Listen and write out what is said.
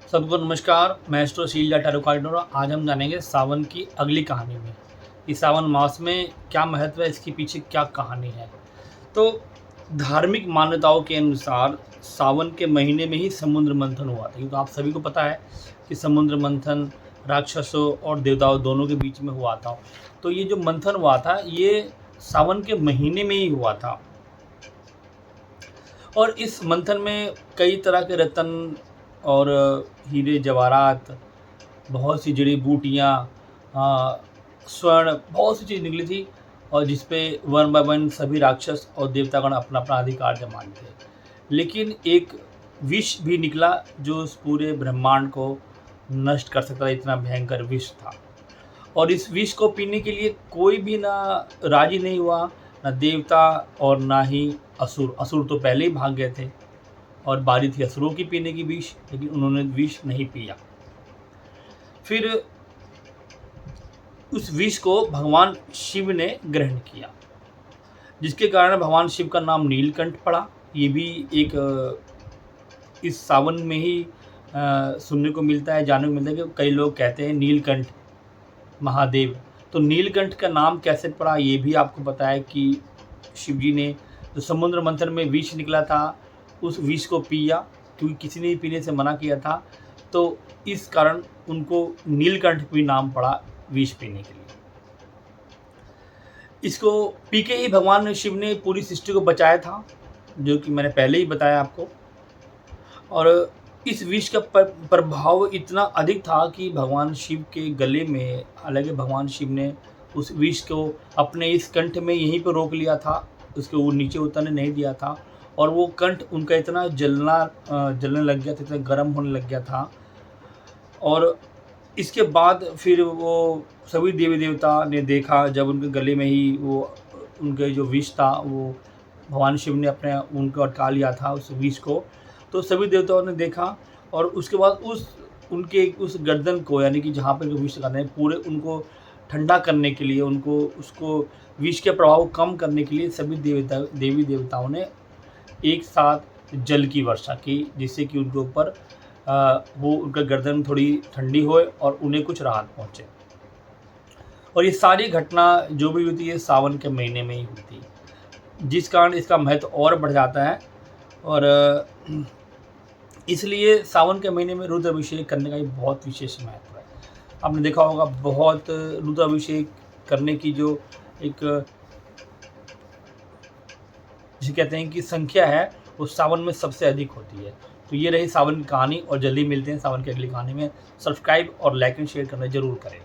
सबको नमस्कार। मैं एस्ट्रो शीला टैरो कार्ड। आज हम जानेंगे सावन की अगली कहानी में इस सावन मास में क्या महत्व है, इसके पीछे क्या कहानी है। तो धार्मिक मान्यताओं के अनुसार सावन के महीने में ही समुद्र मंथन हुआ था, क्योंकि आप सभी को पता है कि समुद्र मंथन राक्षसों और देवताओं दोनों के बीच में हुआ था। तो ये जो मंथन हुआ था ये सावन के महीने में ही हुआ था, और इस मंथन में कई तरह के रत्न और हीरे जवाहरात, बहुत सी जड़ी बूटियाँ, स्वर्ण, बहुत सी चीज़ निकली थी, और जिस पे वन बाय वन सभी राक्षस और देवतागण अपना अपना अधिकार जमाने थे। लेकिन एक विष भी निकला जो उस पूरे ब्रह्मांड को नष्ट कर सकता था, इतना भयंकर विष था। और इस विष को पीने के लिए कोई भी ना राजी नहीं हुआ, ना देवता और ना ही असुर। असुर तो पहले ही भाग गए थे और बारी थी असुरों की पीने की विष, लेकिन उन्होंने विष नहीं पिया। फिर उस विष को भगवान शिव ने ग्रहण किया, जिसके कारण भगवान शिव का नाम नीलकंठ पड़ा। ये भी एक इस सावन में ही सुनने को मिलता है, जानने को मिलता है कि कई लोग कहते हैं नीलकंठ महादेव। तो नीलकंठ का नाम कैसे पड़ा ये भी आपको पता है कि शिव जी ने जो समुद्र मंथन में विष निकला था उस विष को पिया, क्योंकि किसी ने पीने से मना किया था, तो इस कारण उनको नीलकंठ भी नाम पड़ा विष पीने के लिए। इसको पी के ही भगवान शिव ने पूरी सृष्टि को बचाया था, जो कि मैंने पहले ही बताया आपको। और इस विष का प्रभाव इतना अधिक था कि भगवान शिव के गले में, हालांकि भगवान शिव ने उस विष को अपने इस कंठ में यहीं पर रोक लिया था, उसके वो नीचे उतरने नहीं दिया था, और वो कंठ उनका इतना जलने लग गया था, इतना गर्म होने लग गया था। और इसके बाद फिर वो सभी देवी देवता ने देखा, जब उनके गले में ही वो उनके जो विष था वो भगवान शिव ने अपने उनको अटका लिया था उस विष को, तो सभी देवताओं ने देखा, और उसके बाद उस गर्दन को, यानी कि जहाँ पर विष लगाते हैं, पूरे उनको ठंडा करने के लिए, उनको उसको विष के प्रभाव को कम करने के लिए सभी देवी देवताओं ने एक साथ जल की वर्षा की, जिससे कि उनके ऊपर वो उनका गर्दन थोड़ी ठंडी होए और उन्हें कुछ राहत पहुँचे। और ये सारी घटना जो भी होती है सावन के महीने में ही होती है, जिस कारण इसका महत्व और बढ़ जाता है। और इसलिए सावन के महीने में रुद्राभिषेक करने का भी बहुत विशेष महत्व है। आपने देखा होगा, बहुत रुद्राभिषेक करने की जो एक, जिसे कहते हैं कि संख्या है, वो सावन में सबसे अधिक होती है। तो ये रही सावन की कहानी, और जल्दी मिलते हैं सावन की अगली कहानी में। सब्सक्राइब और लाइक एंड शेयर करना जरूर करें।